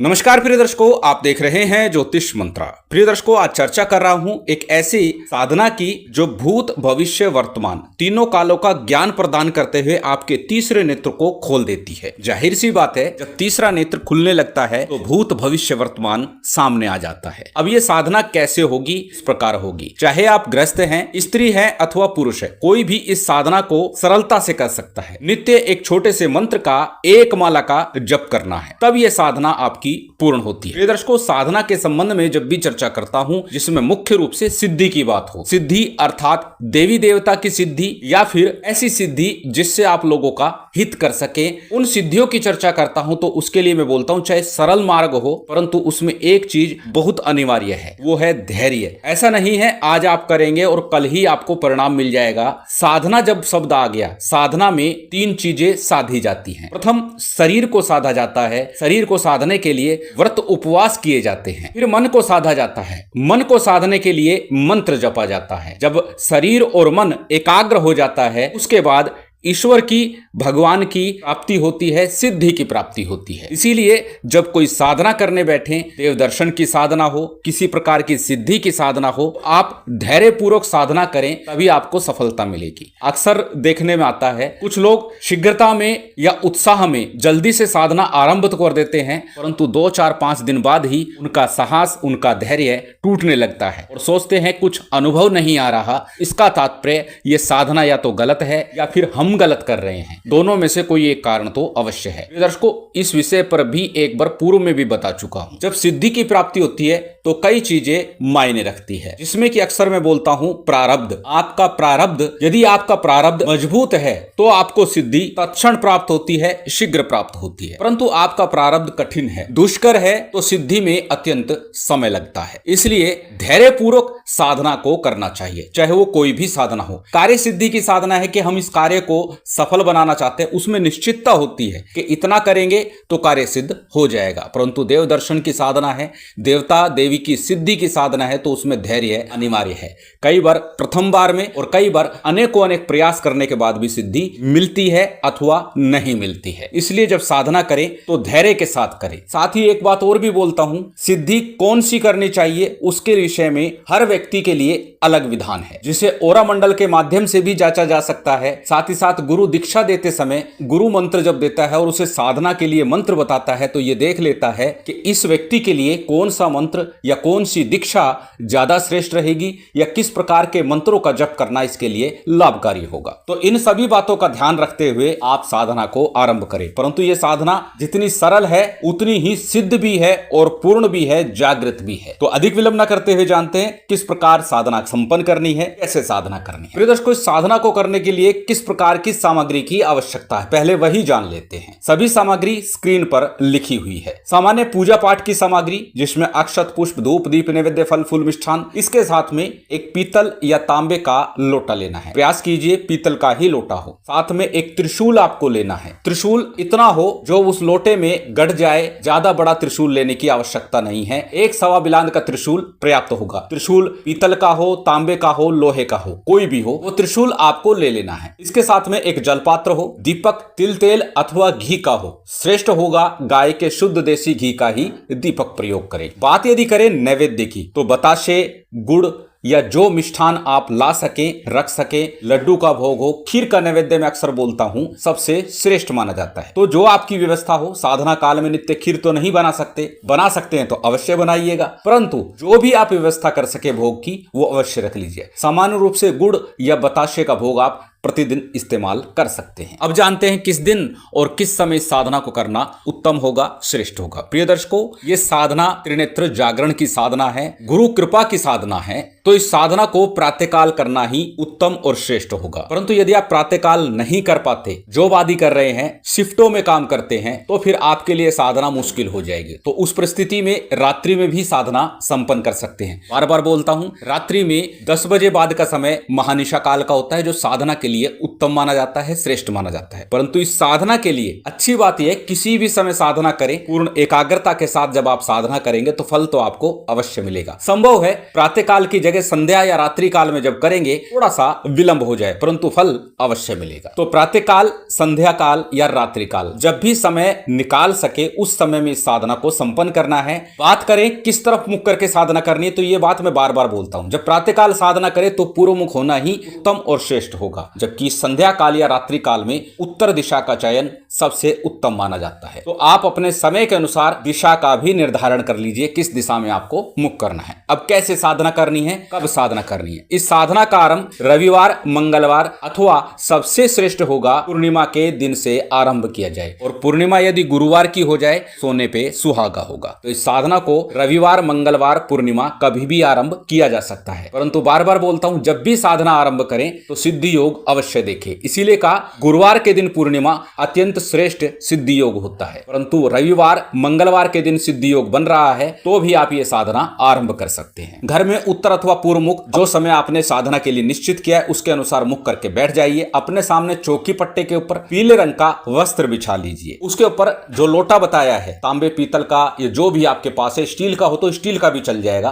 नमस्कार प्रिय दर्शकों, आप देख रहे हैं ज्योतिष मंत्रा। प्रिय दर्शकों, आज चर्चा कर रहा हूं एक ऐसी साधना की जो भूत भविष्य वर्तमान तीनों कालों का ज्ञान प्रदान करते हुए आपके तीसरे नेत्र को खोल देती है। जाहिर सी बात है, जब तीसरा नेत्र खुलने लगता है तो भूत भविष्य वर्तमान सामने आ जाता है। अब ये साधना कैसे होगी? इस प्रकार होगी। चाहे आप गृहस्थ हैं, स्त्री हैं अथवा पुरुष है, कोई भी इस साधना को सरलता से कर सकता है। नित्य एक छोटे से मंत्र का एक माला का जप करना है, तब ये साधना आपकी पूर्ण होती है। दर्शकों, साधना के संबंध में जब भी चर्चा करता हूं जिसमें मुख्य रूप से सिद्धि की बात हो, सिद्धि अर्थात देवी देवता की सिद्धि या फिर ऐसी सिद्धि जिससे आप लोगों का हित कर सके, उन सिद्धियों की चर्चा करता हूं तो उसके लिए मैं बोलता हूं चाहे सरल मार्ग हो, परंतु उसमें एक चीज बहुत अनिवार्य है, वो है धैर्य। ऐसा नहीं है आज आप करेंगे और कल ही आपको परिणाम मिल जाएगा। साधना जब शब्द आ गया, साधना में तीन चीजें साधी जाती हैं। प्रथम शरीर को साधा जाता है, शरीर को साधने के लिए व्रत उपवास किए जाते हैं। फिर मन को साधा जाता है, मन को साधने के लिए मंत्र जपा जाता है। जब शरीर और मन एकाग्र हो जाता है, उसके बाद ईश्वर की, भगवान की प्राप्ति होती है, सिद्धि की प्राप्ति होती है। इसीलिए जब कोई साधना करने बैठे, देव दर्शन की साधना हो, किसी प्रकार की सिद्धि की साधना हो, आप धैर्य पूर्वक साधना करें, तभी आपको सफलता मिलेगी। अक्सर देखने में आता है कुछ लोग शीघ्रता में या उत्साह में जल्दी से साधना आरंभ तो कर देते हैं, परंतु 2, 4, 5 दिन बाद ही उनका साहस, उनका धैर्य टूटने लगता है और सोचते हैं कुछ अनुभव नहीं आ रहा। इसका तात्पर्य ये साधना या तो गलत है या फिर हम गलत कर रहे हैं। दोनों में से कोई एक कारण तो अवश्य है। दर्शकों, इस विषय पर भी एक बार पूर्व में भी बता चुका हूं। जब सिद्धि की प्राप्ति होती है तो कई चीजें मायने रखती है, जिसमें कि अक्सर मैं बोलता हूं प्रारब्ध। आपका प्रारब्ध, यदि आपका प्रारब्ध मजबूत है तो आपको सिद्धि तत्क्षण प्राप्त होती है, शीघ्र प्राप्त होती है। परंतु आपका प्रारब्ध कठिन है, दुष्कर है, तो सिद्धि में अत्यंत समय लगता है। इसलिए धैर्य पूर्वक साधना को करना चाहिए, चाहे वो कोई भी साधना हो। कार्य सिद्धि की साधना है कि हम इस कार्य को सफल बनाना चाहते हैं, उसमें निश्चितता होती है कि इतना करेंगे तो कार्य सिद्ध हो जाएगा। परंतु देव दर्शन की साधना है, देवता देवी की सिद्धि की साधना है, तो उसमें धैर्य अनिवार्य है। कई बार प्रथम बार में और कई बार अनेकों अनेक प्रयास करने के बाद भी सिद्धि मिलती है अथवा नहीं मिलती है। इसलिए जब साधना करें तो धैर्य के साथ करें। साथ ही एक बात और भी बोलता हूं, सिद्धि कौन सी करनी चाहिए उसके विषय में हर व्यक्ति के लिए अलग विधान है, जिसे ओरा मंडल के माध्यम से भी जांचा जा सकता है। साथ ही साथ गुरु दीक्षा देते समय गुरु मंत्र जब देता है और उसे साधना के लिए मंत्र बताता है, तो यह देख लेता है कि इस व्यक्ति के लिए कौन सा मंत्र या कौन सी दीक्षा ज्यादा श्रेष्ठ रहेगी या किस प्रकार के मंत्रों का जप करना इसके लिए लाभकारी होगा। तो इन सभी बातों का ध्यान रखते हुए आप साधना को आरंभ करें। परंतु यह साधना जितनी सरल है उतनी ही सिद्ध भी है और पूर्ण भी है, जागृत भी है। तो अधिक विलंब न करते हुए जानते हैं किस प्रकार साधना संपन्न करनी है, कैसे साधना करनी है। प्रिय दर्शकों, इस साधना को करने के लिए किस प्रकार की सामग्री की आवश्यकता है, पहले वही जान लेते हैं। सभी सामग्री स्क्रीन पर लिखी हुई है। सामान्य पूजा पाठ की सामग्री, जिसमें अक्षत, पुष्प, धूप, दीप, नैवेद्य, फल, फूल, मिष्ठान। इसके साथ में एक पीतल या तांबे का लोटा लेना है। प्रयास कीजिए पीतल का ही लोटा हो। साथ में एक त्रिशूल आपको लेना है। त्रिशूल इतना हो जो उस लोटे में गड़ जाए, ज्यादा बड़ा त्रिशूल लेने की आवश्यकता नहीं है। 1 बिलांद का त्रिशूल पर्याप्त होगा। त्रिशूल पीतल का हो, तांबे का हो, लोहे का हो, कोई भी हो, वो त्रिशूल आपको ले लेना है। इसके साथ में एक जलपात्र हो, दीपक तिल तेल अथवा घी का हो, श्रेष्ठ होगा गाय के शुद्ध देसी घी का ही दीपक प्रयोग करें। बात यदि करें नैवेद्य की, तो बताशे, गुड़ या जो मिष्ठान आप ला सकें, रख सकें, लड्डू का भोग हो, खीर का नैवेद्य मैं अक्सर बोलता हूं सबसे श्रेष्ठ माना जाता है। तो जो आपकी व्यवस्था हो, साधना काल में नित्य खीर तो नहीं बना सकते हैं तो अवश्य बनाइएगा, परंतु जो भी आप व्यवस्था कर सके भोग की, वो अवश्य रख लीजिए। सामान्य रूप से गुड़ या बताशे का भोग आप प्रतिदिन इस्तेमाल कर सकते हैं। अब जानते हैं किस दिन और किस समय साधना को करना उत्तम होगा, श्रेष्ठ होगा। प्रिय दर्शकों, ये साधना त्रिनेत्र जागरण की साधना है, गुरु कृपा की साधना है, तो इस साधना को प्रातःकाल करना ही उत्तम और श्रेष्ठ होगा। परंतु यदि आप प्रातःकाल नहीं कर पाते, जॉब आदि कर रहे हैं, शिफ्टों में काम करते हैं, तो फिर आपके लिए साधना मुश्किल हो जाएगी। तो उस परिस्थिति में रात्रि में भी साधना संपन्न कर सकते हैं। बार बार बोलता हूं, रात्रि में 10 बजे बाद का समय महानिशा काल का होता है, जो साधना के लिए उत्तम माना जाता है, श्रेष्ठ माना जाता है। परंतु इस साधना के लिए अच्छी बात यह, किसी भी समय साधना करें, पूर्ण एकाग्रता के साथ जब आप साधना करेंगे तो फल तो आपको अवश्य मिलेगा। संभव है प्रातःकाल की जगह संध्या या रात्रि काल में जब करेंगे थोड़ा सा विलंब हो जाए, परंतु फल अवश्य मिलेगा। तो प्रातः काल, संध्या काल या रात्रि काल, जब भी समय निकाल सके उस समय में इस साधना को संपन्न करना है। बात करें किस तरफ मुख करके साधना करनी है, तो ये बात मैं बार बार बोलता हूं, जब प्रातः काल साधना करें तो पूर्व मुख होना ही उत्तम और श्रेष्ठ होगा, जबकि संध्या काल या रात्रि काल में उत्तर दिशा का चयन सबसे उत्तम माना जाता है। तो आप अपने समय के अनुसार दिशा का भी निर्धारण कर लीजिए, किस दिशा में आपको मुख करना है। अब कैसे साधना करनी है, कब साधना करनी है। इस साधना का आरंभ रविवार, मंगलवार अथवा सबसे श्रेष्ठ होगा पूर्णिमा के दिन से आरंभ किया जाए, और पूर्णिमा यदि गुरुवार की हो जाए सोने पे सुहागा होगा। तो इस साधना को रविवार, मंगलवार, पूर्णिमा कभी भी आरंभ किया जा सकता है, परंतु बार बार बोलता हूं जब भी साधना आरंभ करें तो सिद्धि योग अवश्य देखें। इसीलिए कहा गुरुवार के दिन पूर्णिमा अत्यंत श्रेष्ठ सिद्धि योग होता है, परंतु रविवार, मंगलवार के दिन सिद्धि योग बन रहा है तो भी आप ये साधना आरंभ कर सकते हैं। घर में उत्तर अथवा पूर्व मुख जो समय आपने साधना के लिए निश्चित किया है उसके अनुसार मुख करके बैठ जाइए। अपने सामने चौकी पट्टे के ऊपर पीले रंग का वस्त्र बिछा लीजिए। उसके ऊपर जो लोटा बताया है, तांबे, पीतल का, ये जो भी आपके पास है, स्टील का हो तो स्टील का भी चल जाएगा,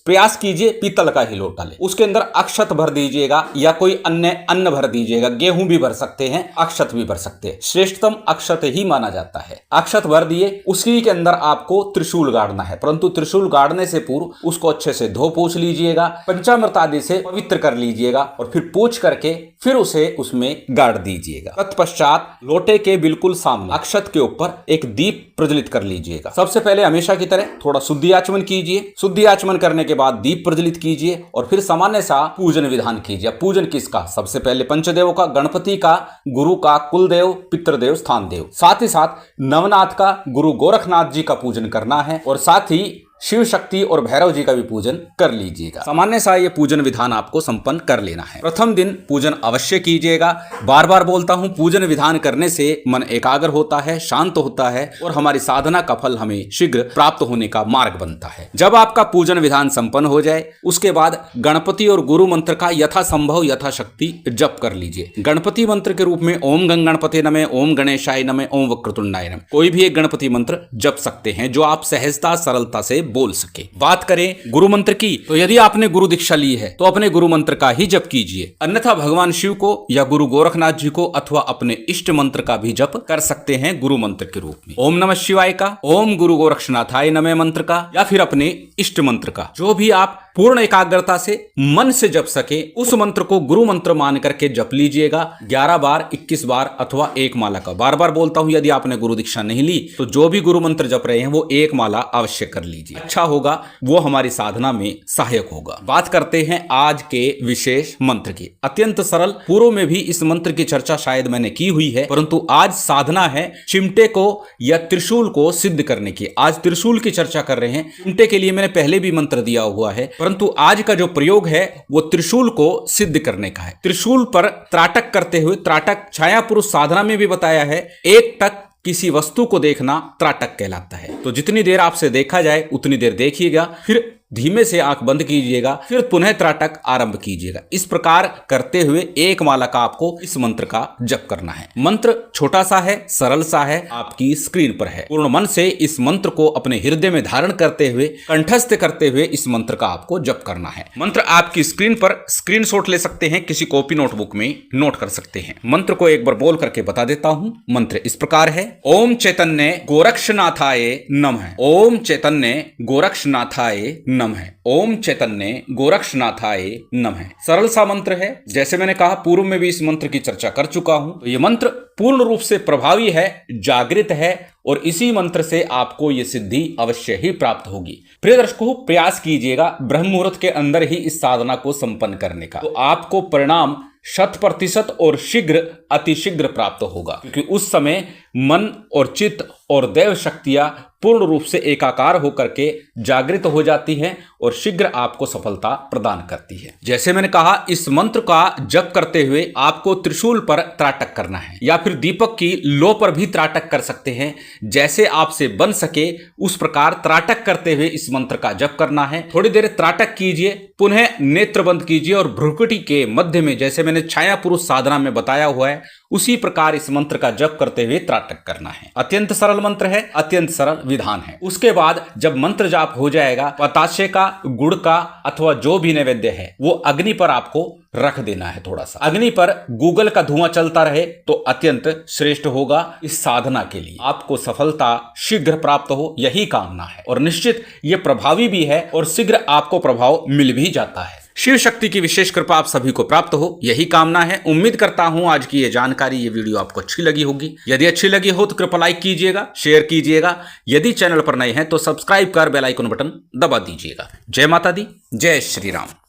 प्रयास कीजिए पीतल का ही लोटा ले। उसके अंदर अक्षत भर दीजिएगा या कोई अन्य अन्न भर दीजिएगा, गेहूं भी भर सकते हैं, अक्षत भी भर सकते हैं, श्रेष्ठतम अक्षत ही माना जाता है। अक्षत भर दिए, उसी के अंदर आपको त्रिशूल गाड़ना है, परंतु त्रिशूल गाड़ने से पूर्व उसको अच्छे से धो पोंछ लीजिएगा, पंचामृत आदि से पवित्र कर लीजिएगा और फिर पोंछ करके फिर उसे उसमें गाड़ दीजिएगा। तत्पश्चात लोटे के बिल्कुल सामने अक्षत के ऊपर एक दीप प्रज्वलित कर लीजिएगा। सबसे पहले हमेशा की तरह थोड़ा शुद्धि आचमन कीजिए। शुद्धि आचमन करने के बाद दीप प्रज्वलित कीजिए और फिर सामान्य सा पूजन विधान कीजिए। पूजन किसका? सबसे पहले पंचदेव का, गणपति का, गुरु का, कुलदेव, पितृदेव, स्थान देव, साथ ही साथ नवनाथ का, गुरु गोरखनाथ जी का पूजन करना है और साथ ही शिव शक्ति और भैरव जी का भी पूजन कर लीजिएगा। सामान्य सा ये पूजन विधान आपको संपन्न कर लेना है। प्रथम दिन पूजन अवश्य कीजिएगा। बार बार बोलता हूं, पूजन विधान करने से मन एकाग्र होता है, शांत होता है और हमारी साधना का फल हमें शीघ्र प्राप्त होने का मार्ग बनता है। जब आपका पूजन विधान संपन्न हो जाए उसके बाद गणपति और गुरु मंत्र का यथासंभव यथाशक्ति जप कर लीजिए। गणपति मंत्र के रूप में ओम गंग गणपति नमः, ओम गणेशाय नमः, ओम वक्रतुंडाय नमः, कोई भी एक गणपति मंत्र जप सकते हैं जो आप सहजता सरलता से बोल सके। बात करें गुरु मंत्र की, तो यदि आपने गुरु दीक्षा ली है तो अपने गुरु मंत्र का ही जप कीजिए, अन्यथा भगवान शिव को या गुरु गोरखनाथ जी को अथवा अपने इष्ट मंत्र का भी जप कर सकते हैं गुरु मंत्र के रूप में। ओम नमः शिवाय का, ओम गुरु गोरक्षनाथाय नमः मंत्र का या फिर अपने इष्ट मंत्र का, जो भी आप पूर्ण एकाग्रता से मन से जप सके उस मंत्र को गुरु मंत्र मान करके जप लीजिएगा 11 बार, 21 बार अथवा एक माला का। बार बार बोलता हूं, यदि आपने गुरु दीक्षा नहीं ली तो जो भी गुरु मंत्र जप रहे हैं वो एक माला अवश्य कर लीजिए। अच्छा होगा, वो हमारी साधना में सहायक होगा। बात करते हैं आज के विशेष मंत्र की। अत्यंत सरल, पूर्व में भी इस मंत्र की चर्चा शायद मैंने की हुई है, परंतु आज साधना है चिमटे को या त्रिशूल को सिद्ध करने की। आज त्रिशूल की चर्चा कर रहे हैं। चिमटे के लिए मैंने पहले भी मंत्र दिया हुआ है, परंतु आज का जो प्रयोग है वो त्रिशूल को सिद्ध करने का है। त्रिशूल पर त्राटक करते हुए, त्राटक छाया पुरुष साधना में भी बताया है, एक टक किसी वस्तु को देखना त्राटक कहलाता है। तो जितनी देर आपसे देखा जाए उतनी देर देखिएगा, फिर धीमे से आंख बंद कीजिएगा, फिर पुनः त्राटक आरंभ कीजिएगा। इस प्रकार करते हुए एक माला का आपको इस मंत्र का जप करना है। मंत्र छोटा सा है, सरल सा है, आपकी स्क्रीन पर है। पूर्ण मन से इस मंत्र को अपने हृदय में धारण करते हुए, कंठस्थ करते हुए इस मंत्र का आपको जप करना है। मंत्र आपकी स्क्रीन पर स्क्रीनशॉट ले सकते हैं, किसी कॉपी नोटबुक में नोट कर सकते हैं। मंत्र को एक बार बोल करके बता देता हूं। मंत्र इस प्रकार है, ओम चैतन्य गोरक्षनाथाय नमः, ओम चैतन्य गोरक्षनाथाय नमः, ओम चैतन्य गोरक्षनाथाय नमः। सरल सा मंत्र है। जैसे मैंने कहा पूर्व में भी इस मंत्र की चर्चा कर चुका हूं। तो यह मंत्र पूर्ण रूप से प्रभावी है, जागृत है और इसी मंत्र से आपको यह सिद्धि अवश्य ही प्राप्त होगी। प्रिय दर्शकों, प्रयास कीजिएगा ब्रह्म मुहूर्त के अंदर ही इस साधना को संपन्न करने का, तो आपको परिणाम 100% और शीघ्र, अतिशीघ्र प्राप्त होगा, क्योंकि उस समय मन और चित्त और दैव शक्तियां पूर्ण रूप से एकाकार होकर के जागृत हो जाती हैं और शीघ्र आपको सफलता प्रदान करती है। जैसे मैंने कहा, इस मंत्र का जप करते हुए आपको त्रिशूल पर त्राटक करना है या फिर दीपक की लो पर भी त्राटक कर सकते हैं जैसे आपसे बन सके उस प्रकार त्राटक करते हुए इस मंत्र का जप करना है। थोड़ी देर त्राटक कीजिए, पुनः नेत्र बंद कीजिए और भ्रुकुटी के मध्य में, जैसे मैंने छाया पुरुष साधना में बताया हुआ है, उसी प्रकार इस मंत्र का जप करते हुए त्राटक करना है। अत्यंत सरल मंत्र है, अत्यंत सरल विधान है। उसके बाद जब मंत्र जाप हो जाएगा, पताशे का, गुड़ का अथवा जो भी नैवेद्य है वो अग्नि पर आपको रख देना है। थोड़ा सा अग्नि पर गूगल का धुआं चलता रहे तो अत्यंत श्रेष्ठ होगा। इस साधना के लिए आपको सफलता शीघ्र प्राप्त हो, यही कामना है और निश्चित ये प्रभावी भी है और शीघ्र आपको प्रभाव मिल भी जाता है। शिव शक्ति की विशेष कृपा आप सभी को प्राप्त हो, यही कामना है। उम्मीद करता हूं आज की ये जानकारी, ये वीडियो आपको अच्छी लगी होगी। यदि अच्छी लगी हो तो कृपया लाइक कीजिएगा, शेयर कीजिएगा। यदि चैनल पर नए हैं तो सब्सक्राइब कर बेल आइकन बटन दबा दीजिएगा। जय माता दी, जय श्री राम।